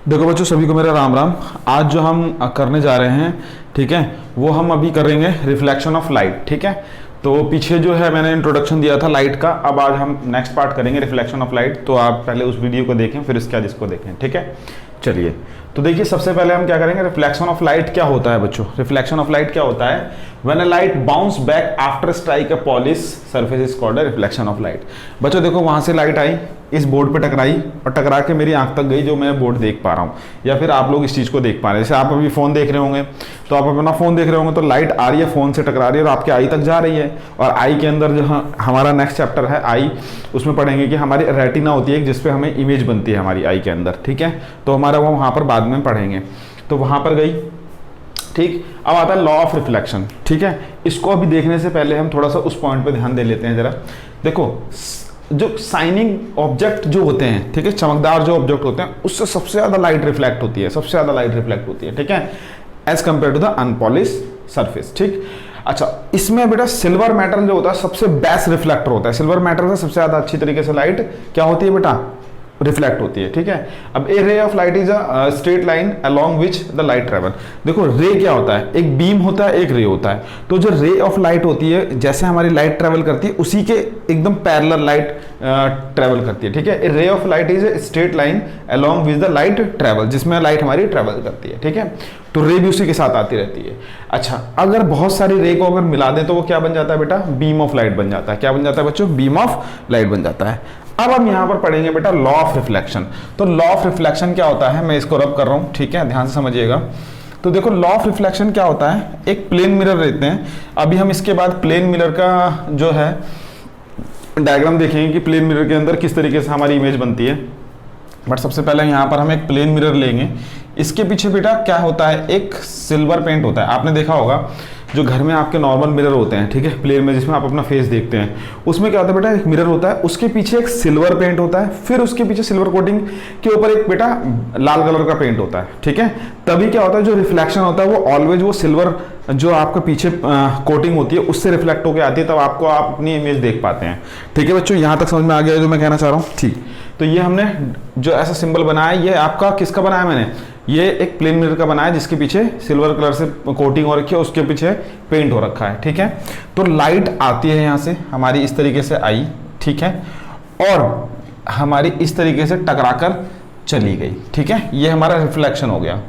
देखो बच्चों, सभी को मेरा राम राम। आज जो हम करने जा रहे हैं, ठीक है, वो हम अभी करेंगे रिफ्लेक्शन ऑफ लाइट। ठीक है, तो पीछे जो है मैंने इंट्रोडक्शन दिया था लाइट का, अब आज हम नेक्स्ट पार्ट करेंगे रिफ्लेक्शन ऑफ लाइट। तो आप पहले उस वीडियो को देखें, फिर इसके बाद इसको देखें। ठीक है, चलिए। तो देखिए, सबसे पहले हम क्या करेंगे, रिफ्लेक्शन ऑफ लाइट क्या होता है बच्चों। रिफ्लेक्शन ऑफ लाइट क्या होता है, when a light bounce back after strike a polish surface is called a reflection of light. बच्चों देखो, वहां से लाइट आई, इस बोर्ड पे टकराई और टकरा के मेरी आंख तक गई, जो मैं बोर्ड देख पा रहा हूँ, या फिर आप लोग इस चीज को देख पा रहे हैं। जैसे आप अभी फोन देख रहे होंगे, तो आप अपना फोन देख रहे होंगे, तो लाइट आ रही है, फोन से टकरा रही है और आपके आई तक जा रही है। और आई के अंदर जो हमारा नेक्स्ट चैप्टर है आई, उसमें पढ़ेंगे कि हमारी रेटिना होती है जिसपे हमें इमेज बनती है हमारी आई के अंदर। ठीक है, तो हमारा वो वहां पर बाद में पढ़ेंगे। तो वहां पर गई, ठीक। अब आता है लॉ ऑफ रिफ्लेक्शन। ठीक है, इसको अभी देखने से पहले हम थोड़ा सा उस पॉइंट पे ध्यान दे लेते हैं जरा। देखो, जो शाइनिंग ऑब्जेक्ट जो होते हैं, ठीक है, चमकदार जो ऑब्जेक्ट होते हैं, उससे सबसे ज्यादा लाइट रिफ्लेक्ट होती है, सबसे ज्यादा लाइट रिफ्लेक्ट होती है। ठीक है, as compare to the unpolished surface. ठीक, अच्छा, इसमें बेटा सिल्वर मेटल जो होता है सबसे बेस्ट रिफ्लेक्टर होता है। सिल्वर मेटल से सबसे ज्यादा अच्छी तरीके से लाइट क्या होती है बेटा, रिफ्लेक्ट होती है। ठीक है, अब a ray of light is a straight line along which the light travel. देखो, रे क्या होता है, एक बीम होता है, एक रे होता है। तो जो रे ऑफ लाइट होती है, जैसे हमारी लाइट ट्रेवल करती है, उसी के एकदम पैरेलल लाइट ट्रेवल करती है। ठीक है, a ray of light is a straight line along which the light travel, जिसमें लाइट हमारी ट्रेवल करती है। ठीक है, तो रे भी उसी के साथ आती रहती है। अच्छा, अगर बहुत सारी रे को अगर मिला दें तो वो क्या बन जाता है बेटा, बीम ऑफ लाइट बन जाता है। क्या बन जाता है बच्चों, बीम ऑफ लाइट बन जाता है। अब हम यहां पर पढ़ेंगे बेटा लॉ ऑफ रिफ्लेक्शन। तो लॉ ऑफ रिफ्लेक्शन क्या होता है, मैं इसको रब कर रहा हूं, ठीक है, ध्यान से समझिएगा। तो देखो, लॉ ऑफ रिफ्लेक्शन क्या होता है, एक प्लेन मिरर लेते हैं। अभी हम इसके बाद प्लेन मिरर का जो है डायग्राम देखेंगे कि प्लेन मिरर के अंदर किस तरीके से हमारी इमेज बनती है। बट सबसे पहले यहाँ पर हम एक प्लेन मिरर लेंगे। इसके पीछे बेटा क्या होता है, एक सिल्वर पेंट होता है। आपने देखा होगा जो घर में आपके नॉर्मल मिरर होते हैं, ठीक है, प्लेन में, जिसमें आप अपना फेस देखते हैं, उसमें क्या होता है बेटा, एक मिरर होता है, उसके पीछे एक सिल्वर पेंट होता है, फिर उसके पीछे सिल्वर कोटिंग के ऊपर एक बेटा लाल कलर का पेंट होता है। ठीक है, तभी क्या होता है, जो रिफ्लेक्शन होता है वो ऑलवेज वो सिल्वर जो आपके पीछे कोटिंग होती है उससे रिफ्लेक्ट होकर आती है, तब आपको आप अपनी इमेज देख पाते हैं। ठीक है बच्चों, यहाँ तक समझ में आ गया जो मैं कहना चाह रहा हूँ। ठीक, तो ये हमने जो ऐसा सिंबल बनाया, ये आपका किसका बनाया मैंने, ये एक प्लेन मिरर का बनाया जिसके पीछे सिल्वर कलर से कोटिंग हो रखी है, उसके पीछे पेंट हो रखा है। ठीक है, तो लाइट आती है यहाँ से हमारी इस तरीके से आई, ठीक है, और हमारी इस तरीके से टकराकर चली गई। ठीक है, ये हमारा रिफ्लेक्शन हो गया।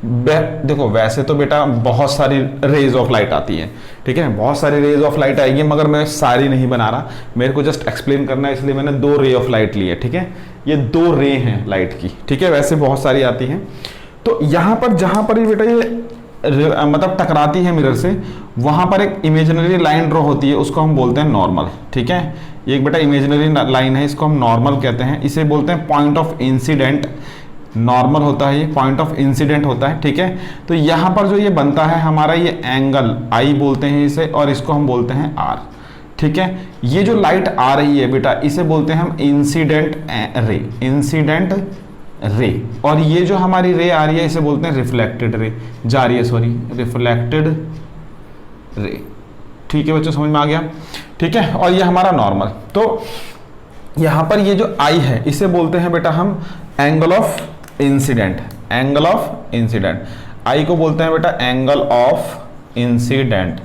देखो, वैसे तो बेटा बहुत सारी रेज ऑफ लाइट आती है, ठीक है, बहुत सारी रेज ऑफ लाइट आएगी, मगर मैं सारी नहीं बना रहा, मेरे को जस्ट एक्सप्लेन करना है, इसलिए मैंने 2 रे ऑफ लाइट ली है। ठीक है, ये 2 रे हैं लाइट की। ठीक है, वैसे बहुत सारी आती हैं। तो यहाँ पर जहां पर ये बेटा ये मतलब टकराती है मिरर से, वहां पर एक इमेजिनरी लाइन ड्रॉ होती है, उसको हम बोलते हैं नॉर्मल। ठीक है, ये एक बेटा इमेजिनरी लाइन है, इसको हम नॉर्मल कहते हैं। इसे बोलते हैं पॉइंट ऑफ इंसिडेंट। नॉर्मल होता है ये, पॉइंट ऑफ इंसिडेंट होता है। ठीक है, तो यहाँ पर जो ये बनता है हमारा, ये एंगल आई बोलते हैं इसे, और इसको हम बोलते हैं आर। ठीक है, ये जो लाइट आ रही है बेटा, इसे बोलते हैं हम इंसिडेंट रे, इंसिडेंट रे। और ये जो हमारी रे आ रही है, इसे बोलते हैं रिफ्लेक्टेड रे, जा रही है, सॉरी, रिफ्लेक्टेड रे। ठीक है बच्चों, समझ में आ गया। ठीक है, और ये हमारा नॉर्मल। तो यहां पर ये जो आई है, इसे बोलते हैं बेटा हम angle of incident, angle of incident. I को बोलते हैं बेटा एंगल ऑफ इंसिडेंट,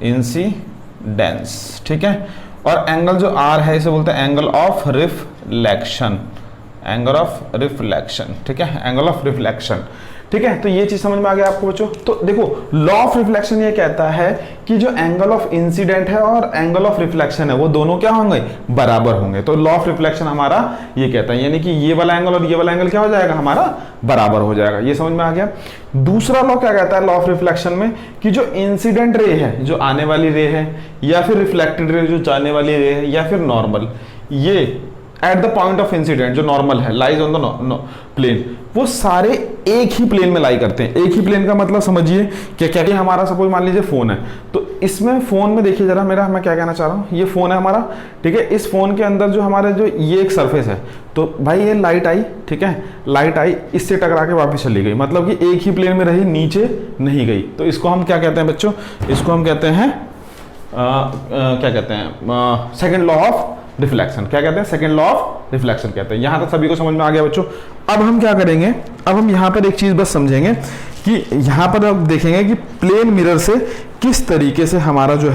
इंसिडेंस। ठीक है, और एंगल जो आर है, इसे बोलते हैं angle of reflection, angle of reflection. ठीक है, एंगल ऑफ रिफ्लेक्शन। ठीक है, तो ये चीज समझ में आ गया आपको बच्चों। तो देखो, लॉ ऑफ रिफ्लेक्शन ये कहता है कि जो एंगल ऑफ इंसिडेंट है और एंगल ऑफ रिफ्लेक्शन है, वो दोनों क्या होंगे, बराबर होंगे। तो लॉ ऑफ रिफ्लेक्शन हमारा ये कहता है, यानी कि ये वाला एंगल और ये वाला एंगल क्या हो जाएगा, हमारा बराबर हो जाएगा। ये समझ में आ गया। दूसरा लॉ क्या कहता है लॉ ऑफ रिफ्लेक्शन में, कि जो इंसिडेंट रे है, जो आने वाली रे है, या फिर रिफ्लेक्टेड रे जो जाने वाली रे है, या फिर नॉर्मल, ये at the point of incident जो नॉर्मल है, लाइज ऑन द प्लेन, वो सारे एक ही प्लेन में लाई करते हैं। एक ही प्लेन का मतलब समझिए कि क्या हमारा सपोज मान लीजिए फोन है, तो इसमें फोन में देखिए जरा मेरा, मैं क्या कहना चाह रहा हूँ, ये फोन है हमारा। ठीक है, इस फोन के अंदर जो हमारे जो ये एक सरफेस है, तो भाई ये लाइट आई, ठीक है, लाइट आई, इससे टकरा के वापस चली गई, मतलब कि एक ही प्लेन में रही, नीचे नहीं गई। तो इसको हम क्या कहते हैं बच्चों, इसको हम कहते हैं क्या कहते हैं, सेकेंड लॉ ऑफ रिफ्लेक्शन। क्या कहते हैं, सेकेंड लॉ ऑफ रिफ्लेक्शन कहते हैं। यहां तक सभी को समझ में आ गया बच्चों। अब हम क्या करेंगे, अब हम यहां पर एक चीज बस समझेंगे कि यहां पर अब देखेंगे कि प्लेन मिरर से किस तरीके से हमारा जो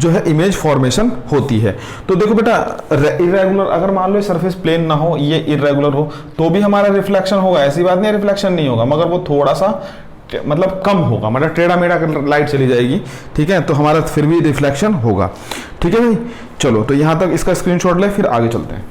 है इमेज फॉर्मेशन होती है। तो देखो बेटा, इरेगुलर अगर मान लो सरफेस प्लेन ना हो, ये इरेगुलर हो, तो भी हमारा रिफ्लेक्शन होगा, ऐसी बात नहीं रिफ्लेक्शन नहीं होगा, मगर वो थोड़ा सा मतलब कम होगा, मतलब टेढ़ा मेढ़ा लाइट चली जाएगी, ठीक है, तो हमारा फिर भी रिफ्लेक्शन होगा। ठीक है भाई, चलो तो यहां तक इसका स्क्रीनशॉट ले, फिर आगे चलते हैं।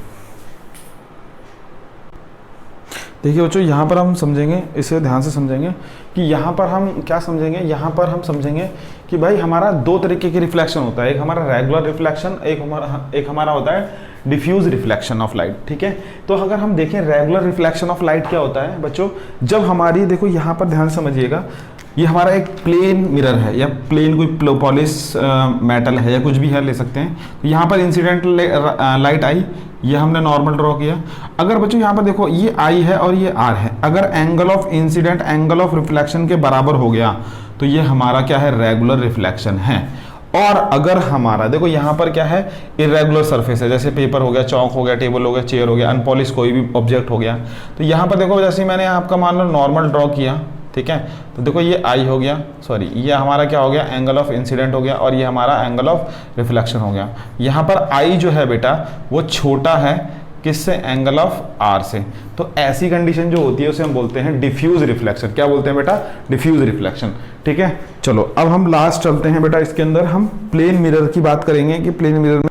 देखिए बच्चों, यहाँ पर हम समझेंगे, इसे ध्यान से समझेंगे कि यहाँ पर हम क्या समझेंगे, यहाँ पर हम समझेंगे कि भाई हमारा दो तरीके की रिफ्लेक्शन होता है, एक हमारा रेगुलर रिफ्लेक्शन, एक हमारा होता है डिफ्यूज रिफ्लेक्शन ऑफ लाइट। ठीक है, तो अगर हम देखें रेगुलर रिफ्लेक्शन ऑफ लाइट क्या होता है बच्चों, जब हमारी, देखो यहाँ पर ध्यान समझिएगा, ये हमारा एक प्लेन मिरर है या प्लेन कोई पॉलिश मेटल है या कुछ भी है ले सकते हैं। तो यहाँ पर इंसिडेंट लाइट आई, ये हमने नॉर्मल ड्रॉ किया। अगर बच्चों यहाँ पर देखो ये आई है और ये आर है, अगर angle of incident angle of reflection के बराबर हो गया तो ये हमारा क्या है, रेगुलर रिफ्लेक्शन है। और अगर हमारा देखो यहाँ पर क्या है, इरेगुलर सरफेस है, जैसे पेपर हो गया, चौक हो गया, टेबल हो गया, चेयर हो गया, अनपॉलिश कोई भी ऑब्जेक्ट हो गया, तो यहाँ पर देखो जैसे मैंने आपका मान लो नॉर्मल ड्रॉ किया, ठीक है, तो देखो ये आई हो गया, सॉरी ये हमारा क्या हो गया, एंगल ऑफ इंसिडेंट हो गया, और ये हमारा एंगल ऑफ रिफ्लेक्शन हो गया। यहाँ पर आई जो है बेटा वो छोटा है किससे, एंगल ऑफ आर से। तो ऐसी कंडीशन जो होती है उसे हम बोलते हैं डिफ्यूज रिफ्लेक्शन। क्या बोलते हैं बेटा, डिफ्यूज रिफ्लेक्शन। ठीक है, चलो अब हम लास्ट चलते हैं बेटा, इसके अंदर हम प्लेन मिरर की बात करेंगे कि प्लेन मिरर में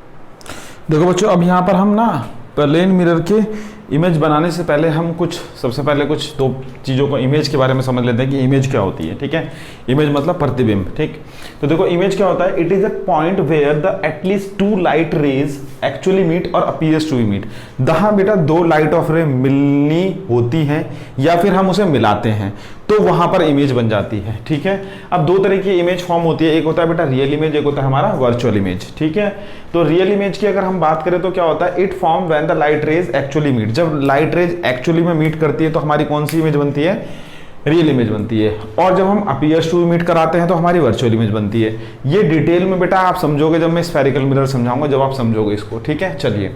देखो बच्चों, अब यहाँ पर हम ना प्लेन मिरर के इमेज बनाने से पहले हम सबसे पहले कुछ दो चीज़ों को इमेज के बारे में समझ लेते हैं कि इमेज क्या होती है। ठीक है, इमेज मतलब प्रतिबिंब। ठीक, तो देखो इमेज क्या होता है, it is a point where the at least two light rays actually meet और अपीयर्स टू बी मीट। जहां बेटा दो लाइट ऑफ रे मिलनी होती हैं या फिर हम उसे मिलाते हैं तो वहां पर इमेज बन जाती है। ठीक है, अब दो तरह की इमेज फॉर्म होती है, एक होता है बेटा रियल इमेज, एक होता है हमारा वर्चुअल इमेज। ठीक है, तो रियल इमेज की अगर हम बात करें तो क्या होता है, it form when the light rays actually meet. जब लाइट रेज एक्चुअली में मीट करती है तो हमारी कौन सी इमेज बनती है, रियल इमेज बनती है। और जब हम अपीयर्स टू मीट कराते हैं तो हमारी वर्चुअल इमेज बनती है। ये डिटेल में बेटा आप समझोगे जब मैं स्फेरिकल मिरर समझाऊंगा, जब आप समझोगे इसको। ठीक है, चलिए,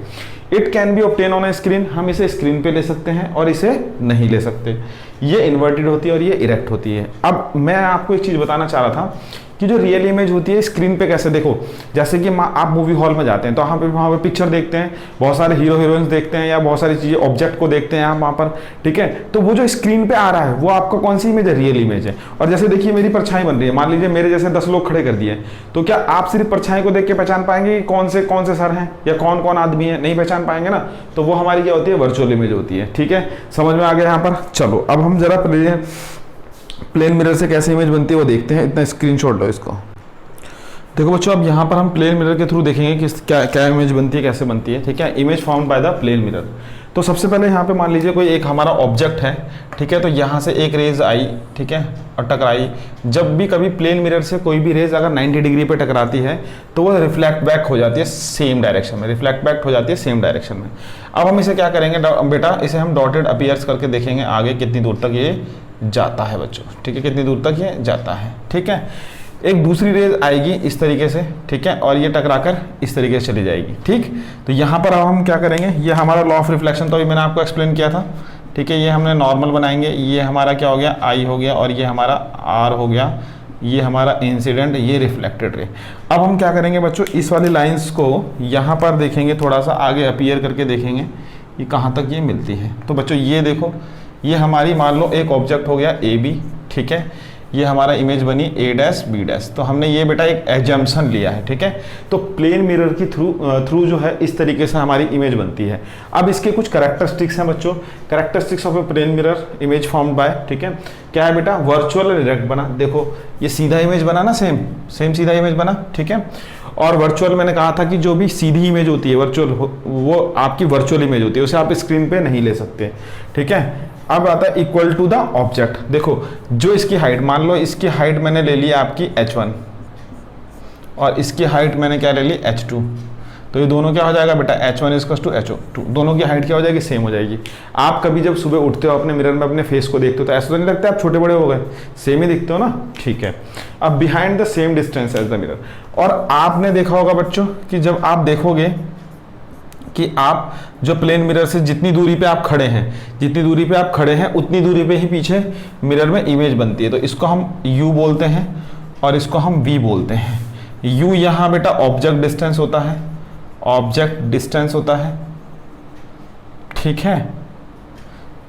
it can be obtain on A screen, हम इसे स्क्रीन पे ले सकते हैं और इसे नहीं ले सकते। ये इन्वर्टेड होती है और ये इरेक्ट होती है। अब मैं आपको एक चीज बताना चाह रहा था कि जो रियल इमेज होती है स्क्रीन पे कैसे, देखो जैसे कि आप मूवी हॉल में जाते हैं तो वहाँ पे पिक्चर देखते हैं, बहुत सारे हीरो हीरोइंस देखते हैं या बहुत सारी चीज़ें ऑब्जेक्ट को देखते हैं आप वहाँ पर। ठीक है, तो वो जो स्क्रीन पे आ रहा है वो आपका कौन सी इमेज है, रियल इमेज है। और जैसे देखिए मेरी परछाई बन रही है, मान लीजिए मेरे जैसे 10 लोग खड़े कर दिए, तो क्या आप सिर्फ परछाई को देख के पहचान पाएंगे कि कौन से सर हैं या कौन कौन आदमी है, नहीं पहचान पाएंगे ना। तो वो हमारी क्या होती है, वर्चुअल इमेज होती है। ठीक है, समझ में आ गया यहाँ पर। चलो अब हम जरा प्लेन मिरर से कैसे इमेज बनती है वो देखते हैं। इतना स्क्रीनशॉट लो इसको। देखो बच्चों, अब यहाँ पर हम प्लेन मिरर के थ्रू देखेंगे कि क्या इमेज बनती है, कैसे बनती है। ठीक है, image found by the plane mirror. तो सबसे पहले यहाँ पे मान लीजिए कोई एक हमारा ऑब्जेक्ट है, ठीक है, तो यहाँ से एक रेज आई, ठीक है, और टकराई। जब भी कभी प्लेन मिरर से कोई भी रेज अगर 90 डिग्री पे टकराती है तो वो रिफ्लेक्ट बैक हो जाती है सेम डायरेक्शन में, रिफ्लेक्ट बैक हो जाती है सेम डायरेक्शन में। अब हम इसे क्या करेंगे बेटा, इसे हम डॉटेड अपीयर्स करके देखेंगे आगे कितनी दूर तक ये जाता है बच्चों। ठीक है, कितनी दूर तक ये जाता है। ठीक है, एक दूसरी रेज आएगी इस तरीके से, ठीक है, और ये टकराकर इस तरीके से चली जाएगी। ठीक, तो यहाँ पर अब हम क्या करेंगे, ये हमारा लॉ ऑफ रिफ्लेक्शन तो अभी मैंने आपको एक्सप्लेन किया था। ठीक है, ये हमने नॉर्मल बनाएंगे, ये हमारा क्या हो गया, आई हो गया, और ये हमारा आर हो गया, ये हमारा इंसिडेंट, ये रिफ्लेक्टेड रे। अब हम क्या करेंगे बच्चों, इस वाली लाइन्स को यहाँ पर देखेंगे, थोड़ा सा आगे अपीयर करके देखेंगे ये कहाँ तक ये मिलती है। तो बच्चों ये देखो, ये हमारी मान लो एक ऑब्जेक्ट हो गया ए बी, ठीक है, ये हमारा इमेज बनी ए डैश बी डैश। तो हमने ये बेटा एक एजम्पशन लिया है। ठीक है, तो प्लेन मिरर की थ्रू जो है इस तरीके से हमारी इमेज बनती है। अब इसके कुछ कैरेक्टरिस्टिक्स हैं बच्चों, characteristics of a plane mirror image formed by. ठीक है, क्या है बेटा, वर्चुअल डायरेक्ट बना। देखो ये सीधा इमेज बना ना, सेम सीधा इमेज बना। ठीक है, और वर्चुअल मैंने कहा था कि जो भी सीधी इमेज होती है वर्चुअल, वो आपकी वर्चुअल इमेज होती है, उसे आप स्क्रीन पे नहीं ले सकते। ठीक है, अब आता है इक्वल टू द ऑब्जेक्ट। देखो जो इसकी हाइट, मान लो इसकी हाइट मैंने ले ली आपकी h1 और इसकी हाइट मैंने क्या ले ली h2, तो ये दोनों क्या हो जाएगा बेटा, h1 इक्वल्स टू h2, दोनों की हाइट क्या हो जाएगी, सेम हो जाएगी। आप कभी जब सुबह उठते हो अपने मिरर में अपने फेस को देखते हो तो ऐसा तो नहीं लगता आप छोटे बड़े हो गए, सेम ही दिखते हो ना। ठीक है, अब behind the same distance as the mirror. और आपने देखा होगा बच्चों कि जब आप देखोगे कि आप जो प्लेन मिरर से जितनी दूरी पे आप खड़े हैं, जितनी दूरी पे आप खड़े हैं उतनी दूरी पे ही पीछे मिरर में इमेज बनती है। तो इसको हम u बोलते हैं और इसको हम v बोलते हैं। u यहाँ बेटा ऑब्जेक्ट डिस्टेंस होता है, ऑब्जेक्ट डिस्टेंस होता है, ठीक है,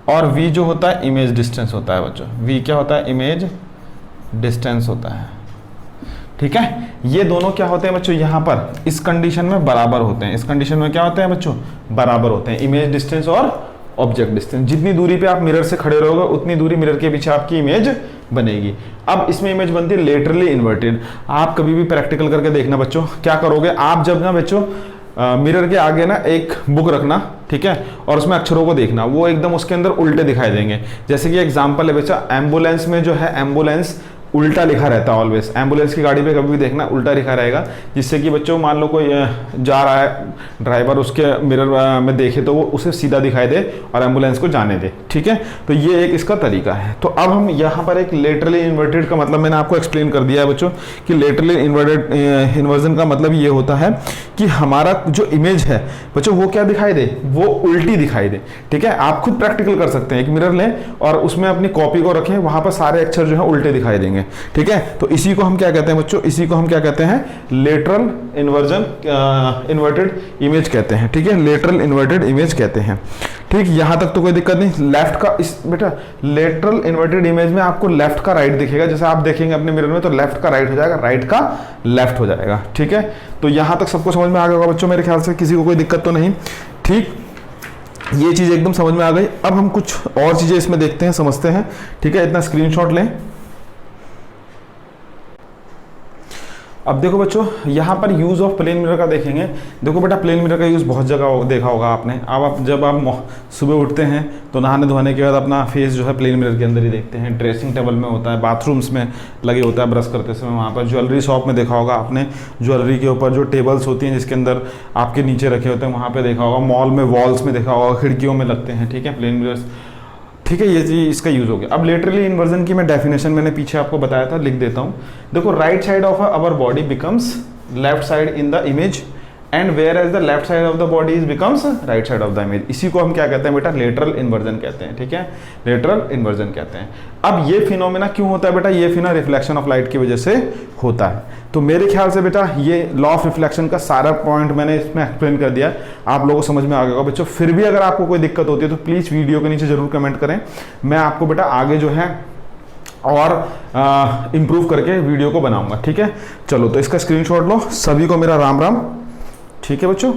और v जो होता है इमेज डिस्टेंस होता है बच्चों। v क्या होता है? इमेज डिस्टेंस होता है, ठीक है। ये दोनों क्या होते हैं बच्चों? यहाँ पर इस कंडीशन में बराबर होते हैं। इस कंडीशन में क्या होते हैं बच्चों? बराबर होते हैं, इमेज डिस्टेंस और ऑब्जेक्ट डिस्टेंस। जितनी दूरी पे आप मिरर से खड़े रहोगे उतनी दूरी मिरर के पीछे आपकी इमेज बनेगी। अब इसमें इमेज बनती है लेटरली इन्वर्टेड। आप कभी भी प्रैक्टिकल करके देखना बच्चों, क्या करोगे आप जब ना बच्चों मिरर के आगे ना एक बुक रखना, ठीक है, और उसमें अक्षरों को देखना, वो एकदम उसके अंदर उल्टे दिखाई देंगे। जैसे कि एग्जांपल है बच्चा, एम्बुलेंस में जो है एम्बुलेंस उल्टा लिखा रहता है ऑलवेज। एम्बुलेंस की गाड़ी पे कभी भी देखना उल्टा लिखा रहेगा, जिससे कि बच्चों मान लो कोई जा रहा है ड्राइवर, उसके मिरर में देखे तो वो उसे सीधा दिखाई दे और एम्बुलेंस को जाने दे, ठीक है। तो ये एक इसका तरीका है। तो अब हम यहाँ पर एक लेटरली इन्वर्टेड का मतलब मैंने आपको एक्सप्लेन कर दिया है बच्चों कि लेटरली इन्वर्जन का मतलब ये होता है कि हमारा जो इमेज है बच्चों वो क्या दिखाई दे? वो उल्टी दिखाई दे, ठीक है। आप खुद प्रैक्टिकल कर सकते हैं, एक मिरर लें और उसमें अपनी कॉपी को रखें, वहां पर सारे अक्षर जो है उल्टे दिखाई देंगे, ठीक है। तो इसी को हम क्या कहते हैं बच्चों? इसी को हम क्या कहते हैं? लेटरल इन्वर्जन इन्वर्टेड इमेज कहते हैं, ठीक है। लेटरल इन्वर्टेड इमेज कहते हैं, ठीक। यहां तक तो कोई दिक्कत नहीं। लेफ्ट का इस बेटा लेटरल इन्वर्टेड इमेज में आपको लेफ्ट का राइट दिखेगा। जैसे आप देखेंगे अपने मिरर में तो लेफ्ट का राइट हो जाएगा, राइट का लेफ्ट हो जाएगा, ठीक है। तो यहां तक सबको समझ में आ गया होगा बच्चों, मेरे ख्याल से किसी को कोई दिक्कत तो नहीं, ठीक। ये चीज एकदम समझ में आ गई। अब हम कुछ और चीजें इसमें देखते हैं, समझते हैं, ठीक है। इतना स्क्रीनशॉट लें। अब देखो बच्चों, यहाँ पर यूज़ ऑफ प्लेन मिरर का देखेंगे। देखो बेटा, प्लेन मिरर का यूज़ बहुत जगह देखा होगा आपने। अब आप जब आप सुबह उठते हैं तो नहाने धोने के बाद अपना फेस जो है प्लेन मिरर के अंदर ही देखते हैं। ड्रेसिंग टेबल में होता है, बाथरूम्स में लगे होता है ब्रश करते समय, वहाँ पर ज्वेलरी शॉप में देखा होगा आपने, ज्वेलरी के ऊपर जो टेबल्स होती हैं जिसके अंदर आपके नीचे रखे होते हैं वहाँ पर देखा होगा, मॉल में वॉल्स में देखा होगा, खिड़कियों में लगते हैं, ठीक है, प्लेन मिरर्स, ठीक है। ये चीज इसका यूज हो गया। अब लेटरली इन्वर्जन की मैं डेफिनेशन मैंने पीछे आपको बताया था, लिख देता हूं। देखो, right side of our body becomes left side in the image and whereas the left side of the body is becomes right side of the image. इसी को हम क्या कहते हैं बेटा? लेटरल इन्वर्जन कहते हैं, ठीक है, लेटरल इन्वर्जन कहते हैं। अब ये फिनोमेना क्यों होता है बेटा? ये फिना रिफ्लेक्शन ऑफ लाइट की वजह से होता है। तो मेरे ख्याल से बेटा ये लॉ ऑफ रिफ्लेक्शन का सारा पॉइंट मैंने इसमें एक्सप्लेन कर दिया, आप लोगों को समझ में आ गया होगा बच्चों। फिर भी अगर आपको कोई दिक्कत होती है तो प्लीज़ वीडियो के नीचे जरूर कमेंट करें, मैं आपको बेटा आगे जो है और इम्प्रूव करके वीडियो को बनाऊंगा, ठीक है। चलो, तो इसका स्क्रीनशॉट लो। सभी को मेरा राम राम, ठीक है बच्चों।